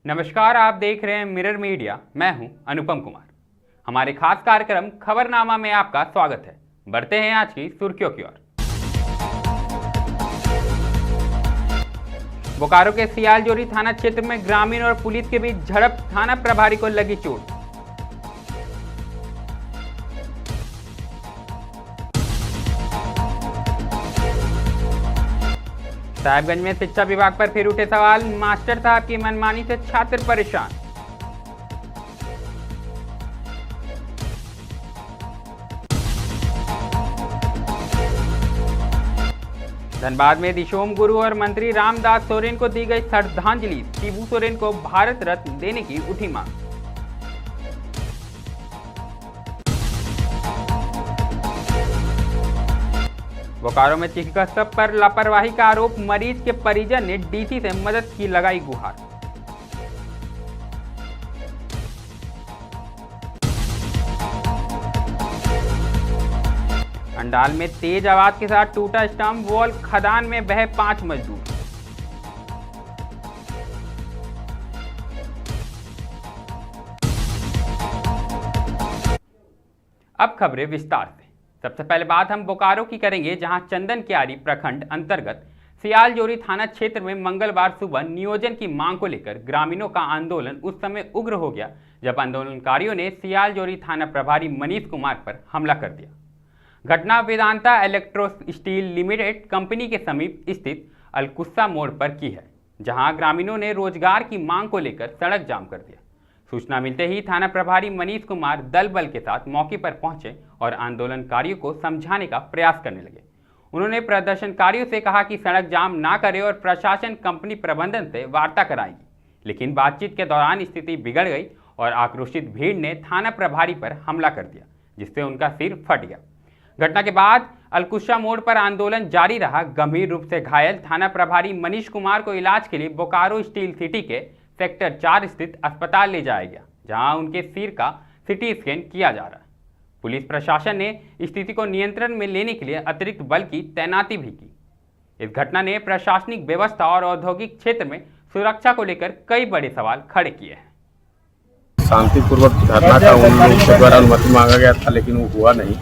नमस्कार, आप देख रहे हैं मिरर मीडिया। मैं हूं अनुपम कुमार। हमारे खास कार्यक्रम खबरनामा में आपका स्वागत है। बढ़ते हैं आज की सुर्खियों की ओर। बोकारो के सियालजोरी थाना क्षेत्र में ग्रामीण और पुलिस के बीच झड़प, थाना प्रभारी को लगी चोट। साहेबगंज में शिक्षा विभाग पर फिर उठे सवाल, मास्टर साहब की मनमानी से छात्र परेशान। धनबाद में दिशोम गुरु और मंत्री रामदास सोरेन को दी गई श्रद्धांजलि, शिबू सोरेन को भारत रत्न देने की उठी मांग। बोकारो में चिकित्सक पर लापरवाही का आरोप, मरीज के परिजन ने डीसी से मदद की लगाई गुहार। अंडाल में तेज आवाज के साथ टूटा स्टंप वॉल, खदान में बहे 5 मजदूर। अब खबरें विस्तार से। सबसे पहले बात हम बोकारो की करेंगे, जहां चंदन क्यारी प्रखंड अंतर्गत सियालजोरी थाना क्षेत्र में मंगलवार सुबह नियोजन की मांग को लेकर ग्रामीणों का आंदोलन उस समय उग्र हो गया जब आंदोलनकारियों ने सियालजोरी थाना प्रभारी मनीष कुमार पर हमला कर दिया। घटना Vedanta electro steel limited company के समीप स्थित अलकुस्सा मोड़ पर की है, जहां ग्रामीणों ने रोजगार की मांग को लेकर सड़क जाम कर दिया। सूचना मिलते ही थाना प्रभारी मनीष कुमार दल बल के साथ मौके पर पहुंचे और आंदोलनकारियों को समझाने का प्रयास करने लगे। उन्होंने प्रदर्शनकारियों से कहा कि सड़क जाम ना करे और प्रशासन कंपनी प्रबंधन से वार्ता कराएगी, लेकिन बातचीत के दौरान स्थिति बिगड़ गई और आक्रोशित भीड़ ने थाना प्रभारी पर हमला कर दिया, जिससे उनका सिर फट गया। घटना के बाद अलकुस्सा मोड़ पर आंदोलन जारी रहा। गंभीर रूप से घायल थाना प्रभारी मनीष कुमार को इलाज के लिए बोकारो स्टील सिटी के सेक्टर 4 स्थित अस्पताल ले जाया गया, जहां उनके सिर का सीटी स्कैन किया जा रहा है। पुलिस प्रशासन ने स्थिति को नियंत्रण में लेने के लिए अतिरिक्त बल की तैनाती भी की। इस घटना ने प्रशासनिक व्यवस्था और औद्योगिक क्षेत्र में सुरक्षा को लेकर कई बड़े सवाल खड़े किए हैं। शांतिपूर्वक धरना का उन लोगों के द्वारा अनुमति मांगा गया था, लेकिन वो हुआ नहीं।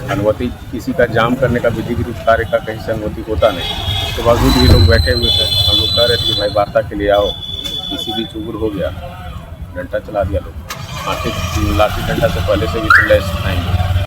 अनुमति किसी का जाम करने का विधि विरुद्ध कार्य का कहीं से अनुमति होता नहीं। उसके बावजूद ये लोग बैठे हुए थे। हम लोग कह रहे थे कि भाई वार्ता के लिए आओ, किसी भी चुगुर हो गया, डंडा चला दिया लोग। लाठी डंडा से पहले से भी आएंगे।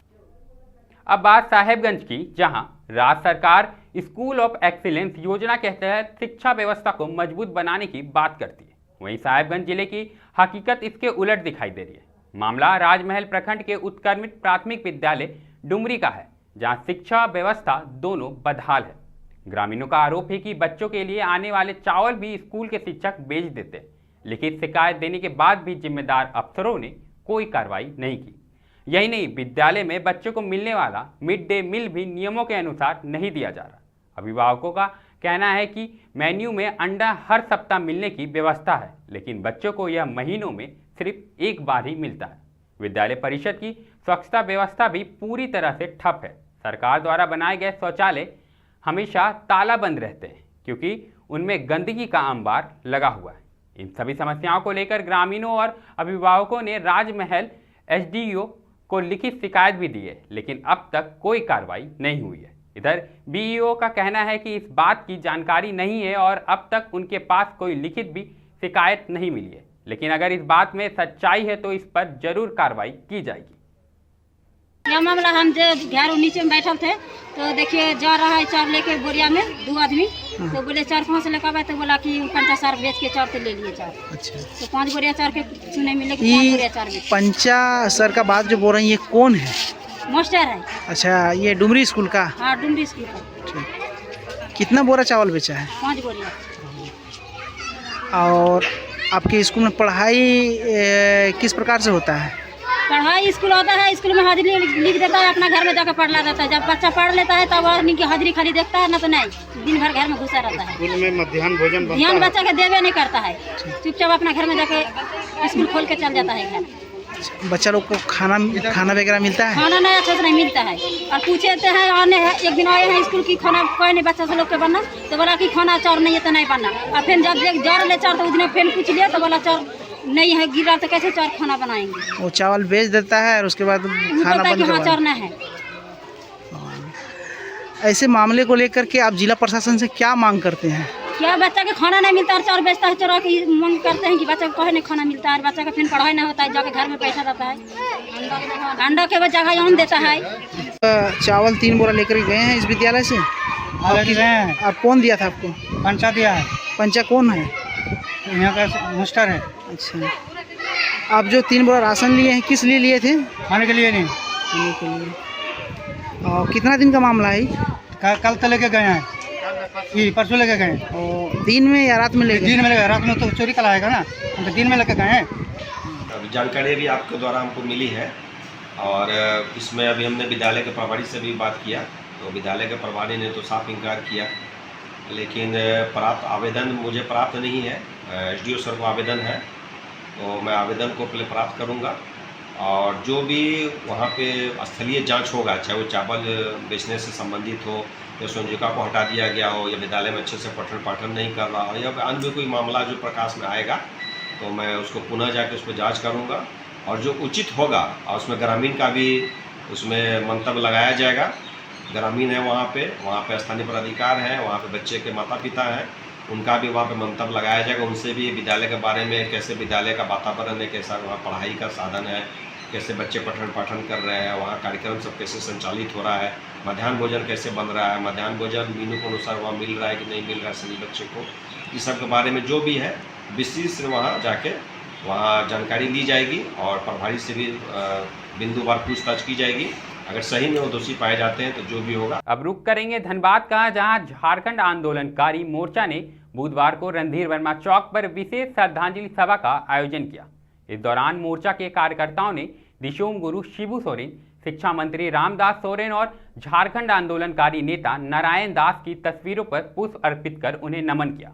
अब बात साहेबगंज की, जहां राज्य सरकार स्कूल ऑफ एक्सीलेंस योजना के तहत शिक्षा व्यवस्था को मजबूत बनाने की बात करती है, वहीं साहेबगंज जिले की हकीकत इसके उलट दिखाई दे रही है। मामला राजमहल प्रखंड के उत्क्रमित प्राथमिक विद्यालय डुमरी का है, जहां शिक्षा व्यवस्था दोनों बदहाल है। ग्रामीणों का आरोप है कि बच्चों के लिए आने वाले चावल भी स्कूल के शिक्षक बेच देते हैं, लेकिन शिकायत देने के बाद भी जिम्मेदार अफसरों ने कोई कार्रवाई नहीं की। यही नहीं, विद्यालय में बच्चों को मिलने वाला मिड डे मील भी नियमों के अनुसार नहीं दिया जा रहा। अभिभावकों का कहना है कि मेन्यू में अंडा हर सप्ताह मिलने की व्यवस्था है, लेकिन बच्चों को यह महीनों में सिर्फ एक बार ही मिलता है। विद्यालय परिषद की स्वच्छता व्यवस्था भी पूरी तरह से ठप है। सरकार द्वारा बनाए गए शौचालय हमेशा ताला बंद रहते हैं, क्योंकि उनमें गंदगी का अंबार लगा हुआ है। इन सभी समस्याओं को लेकर ग्रामीणों और अभिभावकों ने राजमहल एसडीओ को लिखित शिकायत भी दी है, लेकिन अब तक कोई कार्रवाई नहीं हुई है। इधर बीईओ का कहना है कि इस बात की जानकारी नहीं है और अब तक उनके पास कोई लिखित भी शिकायत नहीं मिली है, लेकिन अगर इस बात में सच्चाई है तो इस पर जरूर कार्रवाई की जाएगी। यह मामला हम जो घर नीचे में बैठे थे तो देखिए जा रहा है चार लेके बोरिया में 2 आदमी, तो बोले 4-5 लेकर आए, तो बोला कि 50 बेच के 4 तो ले लिए 4। अच्छा, तो 5 बोरिया 4 के सुने मिले कि 5 बोरिया 4 बेच। 50 का बात जो बोल रही है, कौन है? मास्टर है। अच्छा, ये डुमरी स्कूल का? हाँ, डुमरी स्कूल का। ठीक। कितना बोरा चावल बेचा है? 5 बोरिया। और आपके स्कूल में पढ़ाई किस प्रकार से होता है? पढ़ाई स्कूल होता है, स्कूल में हाजिरी लिख देता है, अपना घर में जाकर पढ़ रहता है। जब बच्चा पढ़ लेता है तब उनकी हाजिरी खाली देखता है, ना तो नहीं, दिन भर घर में घुसा रहता है। स्कूल में मध्याह्न भोजन ध्यान बच्चा के देवे नहीं करता है, चुपचाप अपना घर में जाकर स्कूल खोल के चल जाता है घर। बच्चा लोग को खाना वगैरह मिलता है? खाना नहीं अच्छे से नहीं मिलता है। और पूछे तो है आने है, एक दिन आए हैं स्कूल की खाना कोई नहीं बच्चा से लोग के बनना, तो बोला कि खाना चार नहीं है तो नहीं बनना। और फिर जब देख जा रहे चार तो उस दिन फिर पूछ लिया तो बोला चार नहीं है, गिरा तो कैसे चार खाना बनाएंगे। वो चावल बेच देता है और उसके बाद खाना बंद करवा चार नहीं है। ऐसे मामले को लेकर के आप जिला प्रशासन से क्या मांग करते हैं? क्या बच्चा के खाना नहीं मिलता है, चार बेचता है, चोरा की मांग करते हैं कि बच्चा को कहे नहीं खाना मिलता है, बच्चा का फिर पढ़ाई नहीं होता है, जाके घर में पैसा रहता है, अंडा के जगह आम देता है। चावल 3 बोरा लेकर गए हैं इस विद्यालय से? आप कौन दिया था आपको? पंचा दिया है। पंचा कौन है? यहाँ का मास्टर है। अच्छा, आप जो 3 बोरा राशन लिए हैं किस लिए लिए थे? खाने के लिए नहीं, खाने के लिए। और कितना दिन का मामला है? कल तो लेके गए हैं, ये परसों लेके गए। और दिन में या रात में लेके? दिन में लेके, रात में तो चोरी कल आएगा ना, हम तो दिन में लेके गए हैं। जानकारी भी आपके द्वारा हमको मिली है और इसमें अभी हमने विद्यालय के प्रभारी से भी बात किया, तो विद्यालय के प्रभारी ने तो साफ इनकार किया, लेकिन प्राप्त आवेदन मुझे प्राप्त नहीं है, एसडीओ सर को आवेदन है, तो मैं आवेदन को पहले प्राप्त करूंगा और जो भी वहाँ पे स्थलीय जांच होगा, चाहे वो चावल बेचने से संबंधित हो या संजीविका को हटा दिया गया हो या विद्यालय में अच्छे से पठन पाठन नहीं कर रहा हो या अन्य कोई मामला जो प्रकाश में आएगा, तो मैं उसको पुनः जाके उस पर जाँच करूँगा और जो उचित होगा और उसमें ग्रामीण का भी उसमें मंतव्य लगाया जाएगा। ग्रामीण है वहाँ पे स्थानीय पदाधिकारी हैं, वहाँ पे बच्चे के माता पिता हैं, उनका भी वहाँ पे मंतव्य लगाया जाएगा, उनसे भी विद्यालय के बारे में कैसे विद्यालय का वातावरण है, कैसा वहाँ पढ़ाई का साधन है, कैसे बच्चे पठन पाठन कर रहे हैं, वहाँ कार्यक्रम सब कैसे संचालित हो रहा है, मध्याह्न भोजन कैसे बन रहा है, मध्याह्न भोजन मेनू के अनुसार वहाँ मिल रहा है कि नहीं मिल रहा है सभी बच्चे को, इस सब के बारे में जो भी है विशेष वहाँ जाके वहाँ जानकारी ली जाएगी और प्रभारी से भी बिंदुवार पूछताछ की जाएगी। अगर सही में वो दोषी पाए जाते हैं तो जो भी होगा। अब रुक करेंगे धनबाद का, जहां झारखंड आंदोलनकारी मोर्चा ने बुधवार को रणधीर वर्मा चौक पर विशेष श्रद्धांजलि सभा का आयोजन किया। इस दौरान मोर्चा के कार्यकर्ताओं ने दिशोम गुरु शिबू सोरेन, शिक्षा मंत्री रामदास सोरेन और झारखंड आंदोलनकारी नेता नारायण दास की तस्वीरों पर पुष्प अर्पित कर उन्हें नमन किया।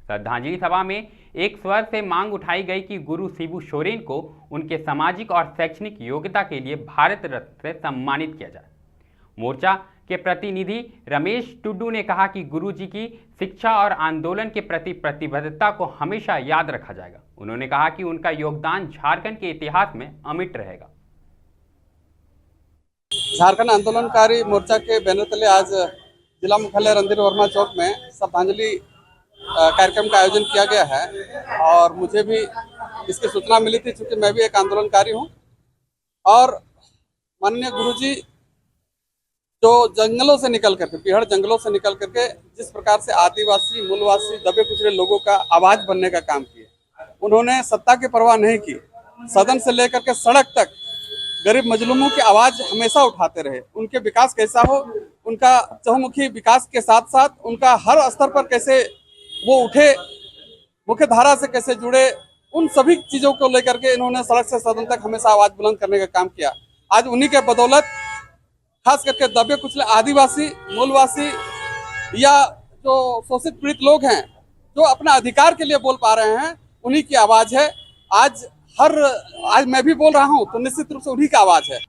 श्रद्धांजलि सभा में एक स्वर से मांग उठाई गई कि गुरु शिबू सोरेन को उनके सामाजिक और शैक्षणिक योग्यता के लिए भारत रत्न से सम्मानित किया जाए। मोर्चा के प्रतिनिधि रमेश टुड्डू ने कहा कि गुरु जी की शिक्षा और आंदोलन के प्रति प्रतिबद्धता को हमेशा याद रखा जाएगा। उन्होंने कहा कि उनका योगदान झारखंड के इतिहास में अमिट रहेगा। झारखंड आंदोलनकारी मोर्चा के बैनर तले आज जिला मुख्यालय रणधीर वर्मा चौक में श्रद्धांजलि कार्यक्रम का आयोजन किया गया है और मुझे भी इसकी सूचना मिली थी, चूंकि मैं भी एक आंदोलनकारी हूं। और माननीय गुरुजी जो जंगलों से निकल करके, पीहड़ जंगलों से निकल करके जिस प्रकार से आदिवासी, मूलवासी, दबे कुचले लोगों का आवाज बनने का काम किया, उन्होंने सत्ता की परवाह नहीं की, सदन से लेकर के सड़क तक गरीब मजलूमों की आवाज हमेशा उठाते रहे। उनके विकास कैसा हो, उनका चहुमुखी विकास के साथ साथ उनका हर स्तर पर कैसे वो उठे, मुख्य धारा से कैसे जुड़े, उन सभी चीजों को लेकर के इन्होंने सड़क से सदन तक हमेशा आवाज बुलंद करने का काम किया। आज उन्हीं के बदौलत खास करके दबे कुचले आदिवासी, मूलवासी या जो शोषित पीड़ित लोग हैं जो अपना अधिकार के लिए बोल पा रहे हैं, उन्हीं की आवाज है। आज मैं भी बोल रहा हूं तो निश्चित रूप से उन्हीं की आवाज है।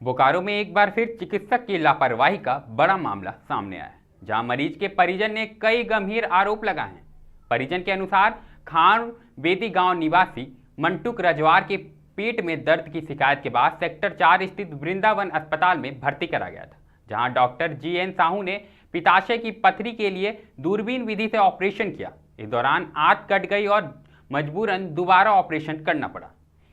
बोकारो में एक बार फिर चिकित्सक की लापरवाही का बड़ा मामला सामने आया, जहां मरीज के परिजन ने कई गंभीर आरोप लगाए हैं। परिजन के अनुसार खान बेदी गांव निवासी मंटुक रजवार के पेट में दर्द की शिकायत के बाद सेक्टर 4 स्थित वृंदावन अस्पताल में भर्ती करा गया था, जहां डॉक्टर GN साहू ने पित्ताशय की पथरी के लिए दूरबीन विधि से ऑपरेशन किया। इस दौरान आंत कट गई और मजबूरन दोबारा ऑपरेशन करना पड़ा।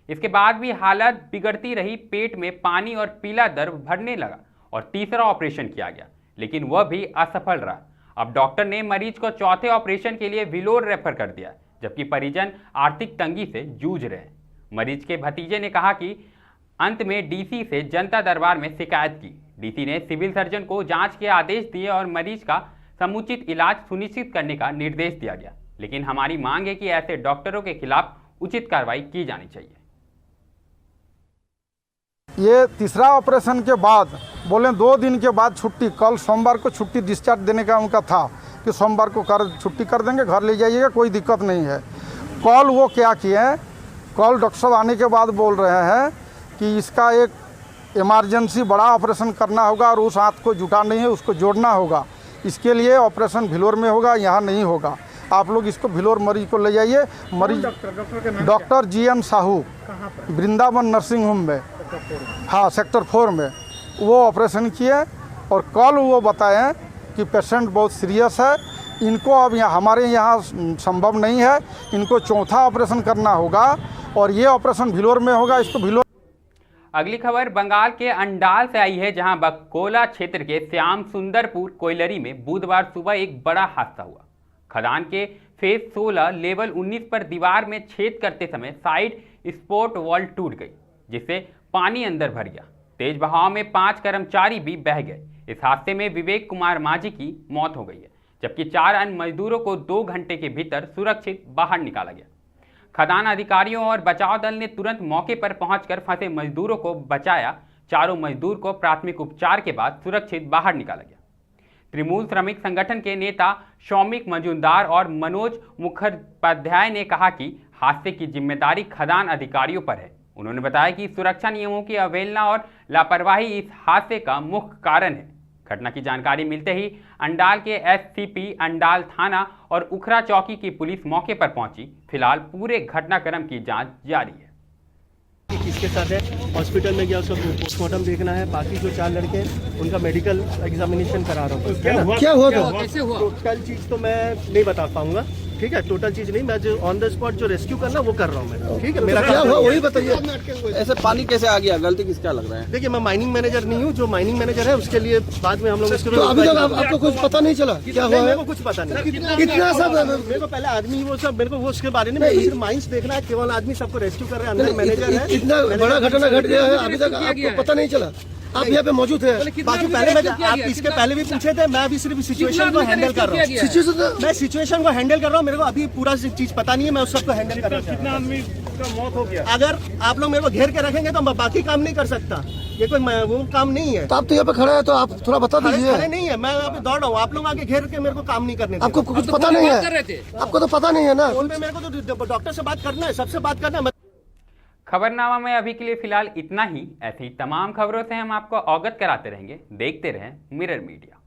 इसके बाद भी हालत बिगड़ती रही, पेट में पानी और पीला द्रव भरने लगा और तीसरा ऑपरेशन किया गया, लेकिन वह भी असफल रहा। अब डॉक्टर ने मरीज को चौथे ऑपरेशन के लिए विलोर रेफर कर दिया, जबकि परिजन आर्थिक तंगी से जूझ रहे हैं। मरीज के भतीजे ने कहा कि अंत में डीसी से जनता दरबार में शिकायत की। डीसी ने सिविल सर्जन को जांच के आदेश दिए और मरीज का समुचित इलाज सुनिश्चित करने का निर्देश दिया गया, लेकिन हमारी मांग है कि ऐसे डॉक्टरों के खिलाफ उचित कार्रवाई की जानी चाहिए। ये तीसरा ऑपरेशन के बाद बोले 2 दिन के बाद छुट्टी, कल सोमवार को छुट्टी डिस्चार्ज देने का उनका था कि सोमवार को छुट्टी कर देंगे, घर ले जाइएगा, कोई दिक्कत नहीं है। कल वो क्या किए कल डॉक्टर साहब आने के बाद बोल रहे हैं कि इसका एक इमरजेंसी बड़ा ऑपरेशन करना होगा और उस हाथ को जुटा नहीं है, उसको जोड़ना होगा। इसके लिए ऑपरेशन भिलोर में होगा, यहाँ नहीं होगा। आप लोग इसको भिलोर मरीज को ले जाइए। मरीज doctor GN Sahu, Vrindavan nursing home में, हाँ सेक्टर 4 में वो ऑपरेशन किए और कल वो बताएं कि पेशेंट बहुत सीरियस है, इनको अब यहाँ हमारे यहाँ संभव नहीं है, इनको चौथा ऑपरेशन करना होगा और ये ऑपरेशन भिलोर में होगा। इसको भिलोर। अगली खबर बंगाल के अंडाल से आई है, जहां बकोला क्षेत्र के श्याम सुंदरपुर कोयलरी में बुधवार सुबह एक बड़ा हादसा हुआ। खदान के फेज 16 लेवल 19 पर दीवार में छेद करते समय साइड स्पोर्ट वॉल टूट गई, जिससे पानी अंदर भर गया। तेज बहाव में 5 कर्मचारी भी बह गए। इस हादसे में विवेक कुमार माझी की मौत हो गई है, जबकि 4 अन्य मजदूरों को 2 घंटे के भीतर सुरक्षित बाहर निकाला गया। खदान अधिकारियों और बचाव दल ने तुरंत मौके पर पहुंचकर फंसे मजदूरों को बचाया। चारों मजदूर को प्राथमिक उपचार के बाद सुरक्षित बाहर निकाला गया। त्रिमूल श्रमिक संगठन के नेता शौमिक मजूमदार और मनोज मुखोपाध्याय ने कहा कि हादसे की जिम्मेदारी खदान अधिकारियों पर है। उन्होंने बताया कि सुरक्षा नियमों की अवहेलना और लापरवाही इस हादसे का मुख्य कारण है। घटना की जानकारी मिलते ही अंडाल के SCP अंडाल थाना और उखरा चौकी की पुलिस मौके पर पहुंची। फिलहाल पूरे घटनाक्रम की जांच जारी है। किसके साथ है, हॉस्पिटल में गया, उसका पोस्टमार्टम देखना है। बाकी जो 4 लड़के उनका मेडिकल एग्जामिनेशन करा रहा हूँ। क्या हुआ कैसे हुआ टोटल चीज तो मैं नहीं बता पाऊंगा, ठीक है। टोटल चीज नहीं, मैं जो ऑन द स्पॉट जो रेस्क्यू करना वो कर रहा हूँ मैं, ठीक है। मेरा क्या हुआ वही बताइए। ऐसे पानी कैसे आ गया, गलती किसका लग रहा है? देखिए, मैं माइनिंग मैनेजर नहीं हूँ, जो माइनिंग मैनेजर है उसके लिए बाद में हम लोग तो अभी तक आपको कुछ पता नहीं चला क्या हुआ? मेरे को कुछ पता नहीं कितना सब मेरे को पहले आदमी वो सब मेरे को वो उसके बारे में सिर्फ माइंस देखना है। केवल आदमी सबको रेस्क्यू कर रहे हैं, अंदर मैनेजर है। इतना बड़ा घटना घट गया है, अभी तक आपको पता नहीं चला? आप यहाँ पे मौजूद है। बाकी पहले आप इसके पहले भी पूछे थे, मैं अभी सिर्फ सिचुएशन को हैंडल कर रहा हूँ। मैं सिचुएशन को हैंडल कर रहा हूँ, मेरे को अभी पूरा चीज पता नहीं है, मैं उस सबको हैंडल कर रहा हूँ। कितना आदमी का मौत हो गया? अगर आप लोग मेरे को घेर के रखेंगे तो मैं बाकी काम नहीं कर सकता, ये कोई वो काम नहीं है। तो आप तो यहाँ पे खड़ा है, तो आप थोड़ा बता दीजिए। खड़े नहीं है, मैं यहाँ पे दौड़ रहा हूँ, आप लोग आगे घेर के मेरे को काम नहीं करने। आपको कुछ पता नहीं है? आपको तो पता नहीं है ना? मेरे को तो डॉक्टर से बात करना है, सबसे बात करना है। खबरनामा में अभी के लिए फिलहाल इतना ही। ऐसी तमाम खबरों से हम आपको अवगत कराते रहेंगे। देखते रहें मिरर मीडिया।